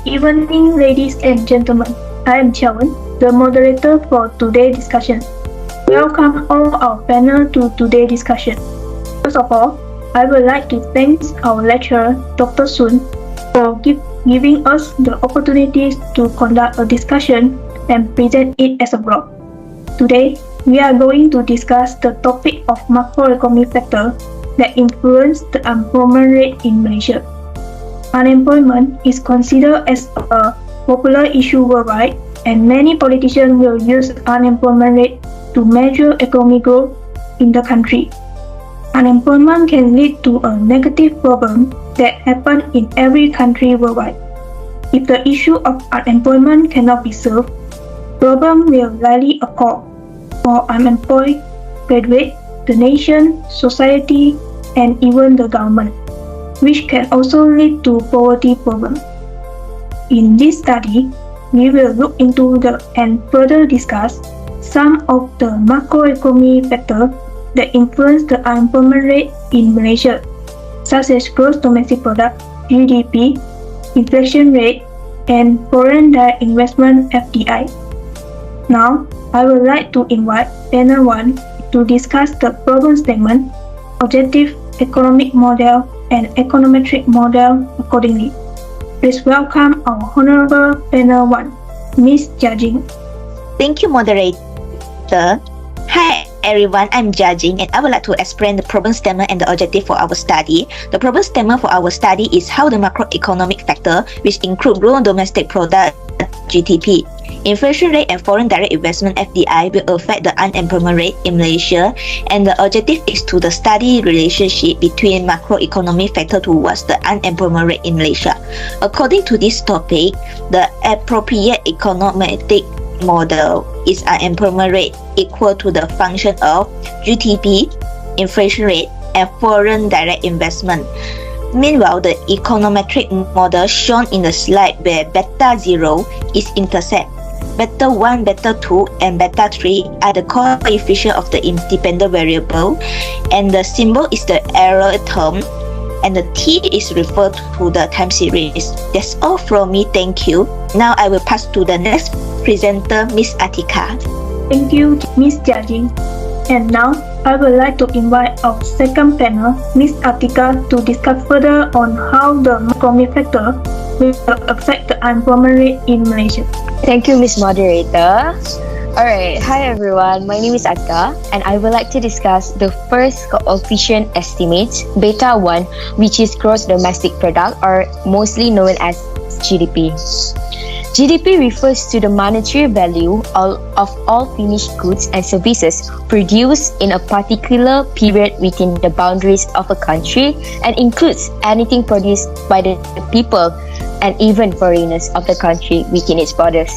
evening, ladies and gentlemen. I am Chawan, the moderator for today's discussion. Welcome all our panel to today's discussion. First of all, I would like to thank our lecturer, Dr. Sun, for giving us the opportunity to conduct a discussion and present it as a blog. Today, we are going to discuss the topic of macroeconomic factors that influence the unemployment rate in Malaysia. Unemployment is considered as a popular issue worldwide, and many politicians will use unemployment rate to measure economic growth in the country. Unemployment can lead to a negative problem that happens in every country worldwide. If the issue of unemployment cannot be solved, problem will likely occur for unemployed graduates, the nation, society, and even the government, which can also lead to poverty problem. In this study, we will look into and further discuss some of the macroeconomic factors that influence the unemployment rate in Malaysia, such as gross domestic product (GDP), inflation rate, and foreign direct investment (FDI). Now, I would like to invite panel 1 to discuss the problem statement, objective economic model, and econometric model accordingly. Please welcome our Honorable Panel 1, Ms. Jia. Thank you, moderator. Hi everyone, I'm Jia, and I would like to explain the problem statement and the objective for our study. The problem statement for our study is how the macroeconomic factor, which include gross domestic product (GDP), inflation rate, and foreign direct investment (FDI), will affect the unemployment rate in Malaysia, and the objective is to the study relationship between macroeconomic factor towards the unemployment rate in Malaysia. According to this topic, the appropriate econometric model is unemployment rate equal to the function of GDP, inflation rate, and foreign direct investment. Meanwhile, the econometric model shown in the slide where beta 0 is intercept, beta 1, beta 2, and beta 3 are the coefficient of the independent variable, and the symbol is the error term, and the T is referred to the time series. That's all from me, thank you. Now I will pass to the next presenter, Miss Atika. Thank you, Ms. Jia. And now, I would like to invite our second panel, Ms. Atika, to discuss further on how the macroeconomic factor will affect the unemployment rate in Malaysia. Thank you, Ms. Moderator. Alright, hi everyone, my name is Atika, and I would like to discuss the first coefficient estimate, beta 1, which is gross domestic product, or mostly known as GDP. GDP refers to the monetary value of all finished goods and services produced in a particular period within the boundaries of a country, and includes anything produced by the people and even foreigners of the country within its borders.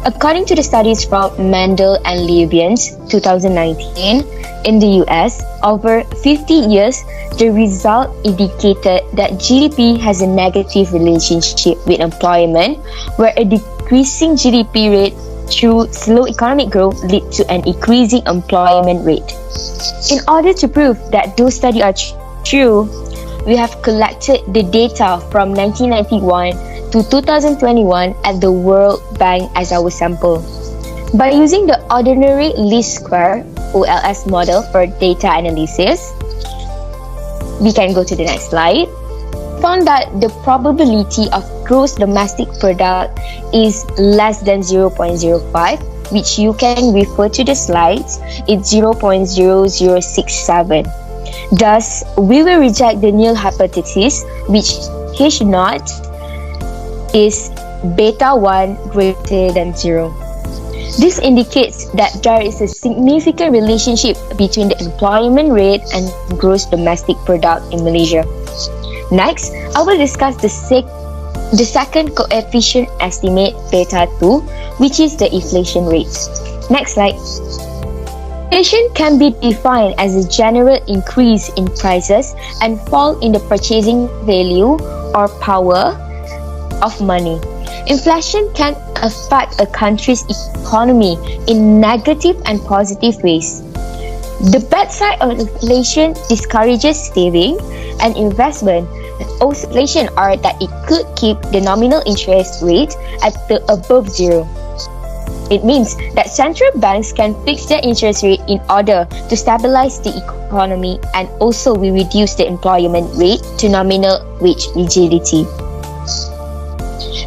According to the studies from Mendel and Libyans 2019 in the US, over 50 years, the result indicated that GDP has a negative relationship with employment, where a decreasing GDP rate through slow economic growth lead to an increasing employment rate. In order to prove that those studies are true, we have collected the data from 1991 to 2021 at the World Bank as our sample. By using the ordinary least square (OLS) model for data analysis, we can go to the next slide. Found that the probability of gross domestic product is less than 0.05, which you can refer to the slides. It's 0.0067. Thus, we will reject the null hypothesis, which H0 is beta 1 greater than 0. This indicates that there is a significant relationship between the employment rate and gross domestic product in Malaysia. Next, I will discuss the second coefficient estimate, beta 2, which is the inflation rate. Next slide. Inflation can be defined as a general increase in prices and fall in the purchasing value or power of money. Inflation can affect a country's economy in negative and positive ways. The bad side of inflation discourages saving and investment also inflation are that it could keep the nominal interest rate at the above zero. It means that central banks can fix their interest rate in order to stabilize the economy, and also we reduce the employment rate to nominal wage rigidity.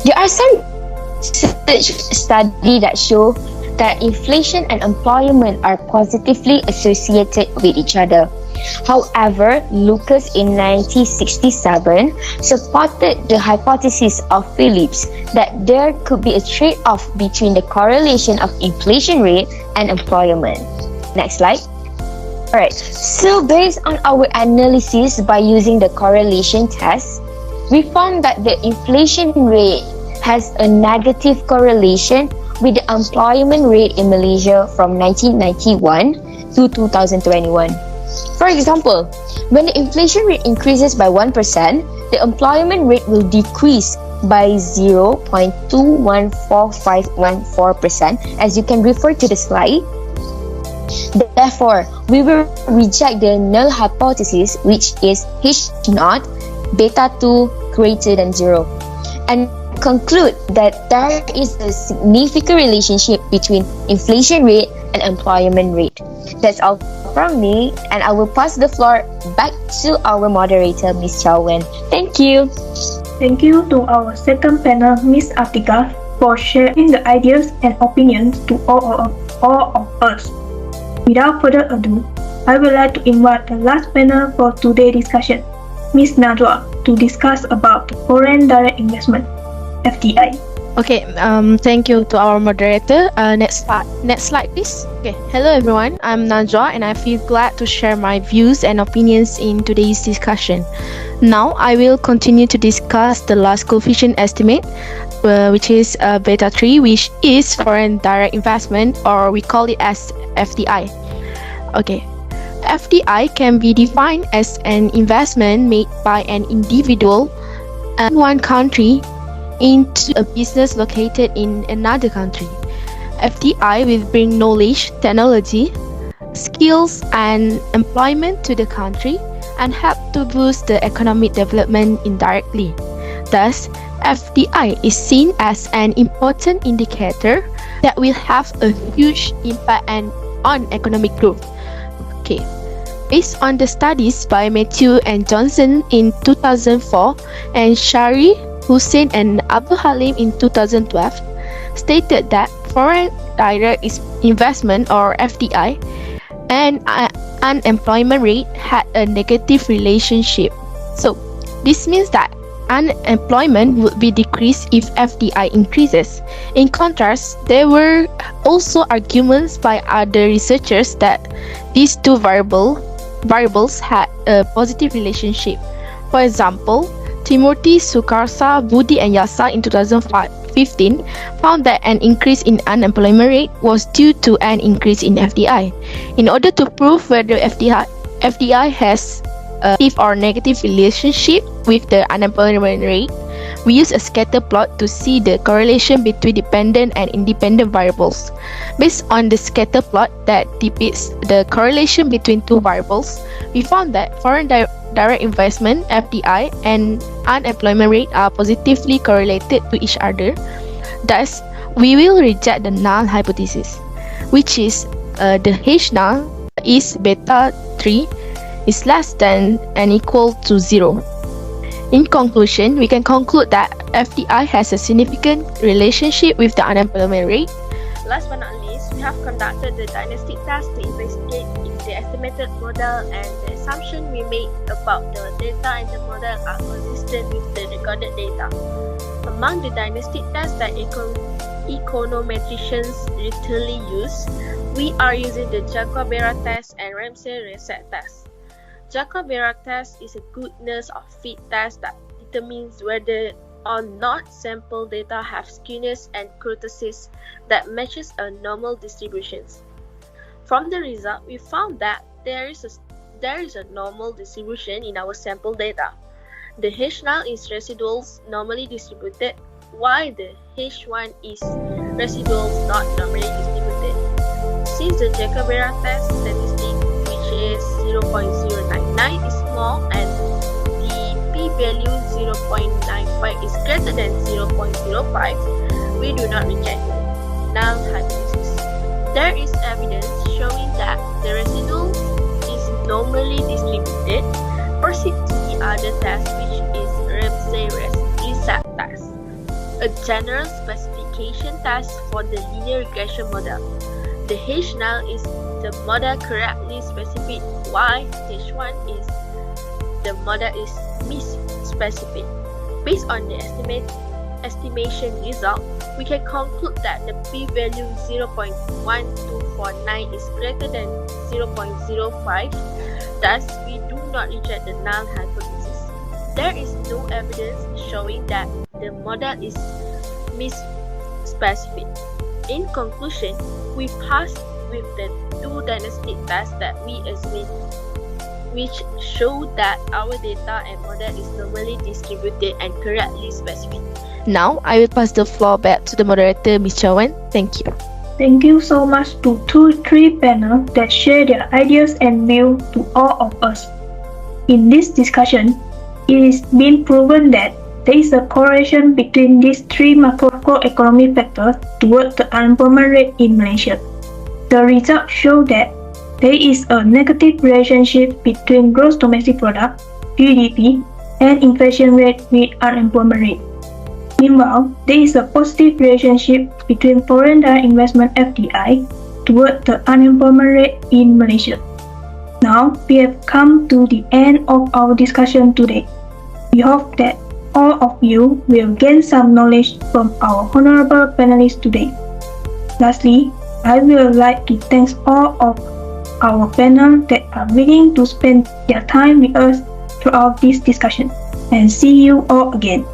There are some research studies that show that inflation and employment are positively associated with each other. However, Lucas in 1967 supported the hypothesis of Phillips that there could be a trade-off between the correlation of inflation rate and employment. Next slide. Alright, so based on our analysis by using the correlation test, we found that the inflation rate has a negative correlation with the employment rate in Malaysia from 1991 to 2021. For example, when the inflation rate increases by 1%, the employment rate will decrease by 0.214514%, as you can refer to the slide. Therefore, we will reject the null hypothesis, which is H0 beta 2 greater than 0, and conclude that there is a significant relationship between inflation rate and employment rate. That's all from me, and I will pass the floor back to our moderator, Ms. Chow Wen. Thank you. Thank you to our second panel, Ms. Atika, for sharing the ideas and opinions to all of us. Without further ado, I would like to invite the last panel for today's discussion, Ms. Najwa, to discuss about foreign direct investment, FDI. Okay, thank you to our moderator. Next slide, please. Okay, hello everyone. I'm Najwa, and I feel glad to share my views and opinions in today's discussion. Now, I will continue to discuss the last coefficient estimate, which is beta 3, which is foreign direct investment, or we call it as FDI. Okay, FDI can be defined as an investment made by an individual in one country into a business located in another country. FDI will bring knowledge, technology, skills, and employment to the country and help to boost the economic development indirectly. Thus, FDI is seen as an important indicator that will have a huge impact on economic growth. Okay. Based on the studies by Matthew and Johnson in 2004 and Shari, Hussein and Abu Halim in 2012, stated that foreign direct investment, or FDI, and unemployment rate had a negative relationship. So this means that unemployment would be decreased if FDI increases. In contrast, there were also arguments by other researchers that these two variables had a positive relationship. For example, Timothy, Sukarsa, Budi, and Yasa in 2015 found that an increase in unemployment rate was due to an increase in FDI. In order to prove whether FDI has a positive or negative relationship with the unemployment rate, we use a scatter plot to see the correlation between dependent and independent variables. Based on the scatter plot that depicts the correlation between two variables, we found that foreign direct investment, FDI, and unemployment rate are positively correlated to each other. Thus, we will reject the null hypothesis, which is the H null is beta 3 is less than and equal to 0. In conclusion, we can conclude that FDI has a significant relationship with the unemployment rate. Last but not least, we have conducted the diagnostic test to investigate if the estimated model and the assumption we made about the data and the model are consistent with the recorded data. Among the diagnostic tests that econometricians routinely use, we are using the Jacob-Berra test and Ramsey-Reset test. Jacob-Berra test is a goodness of fit test that determines whether or not sample data have skewness and kurtosis that matches a normal distributions. From the result, we found that there is a normal distribution in our sample data. The H0 is residuals normally distributed, while the H1 is residuals not normally distributed. Since the Jacob-Berra test statistic, which is 0.099, is small and the p-value 0.95 is greater than 0.05, we do not reject the null hypothesis. There is evidence showing that the residue is normally distributed. Proceed to the other test, which is Ramsey-Reset test, a general specification test for the linear regression model. The H null is the model correctly specified, while H1 is the model is misspecified. Based on the estimation result, we can conclude that the p-value 0.1249 is greater than 0.05. Thus, we do not reject the null hypothesis. There is no evidence showing that the model is misspecified. In conclusion, we passed with the two dynastic tests that we examined, which show that our data and model is normally distributed and correctly specified. Now, I will pass the floor back to the moderator, Ms. Chawan. Thank you. Thank you so much to three panels that share their ideas and views to all of us. In this discussion, it is been proven that there is a correlation between these three macroeconomic factors towards the unemployment rate in Malaysia. The results show that there is a negative relationship between gross domestic product, GDP, and inflation rate with unemployment rate. Meanwhile, there is a positive relationship between foreign direct investment FDI toward the unemployment rate in Malaysia. Now, we have come to the end of our discussion today. We hope that all of you will gain some knowledge from our honorable panelists today. Lastly, I would like to thank all of our panel that are willing to spend their time with us throughout this discussion, and see you all again.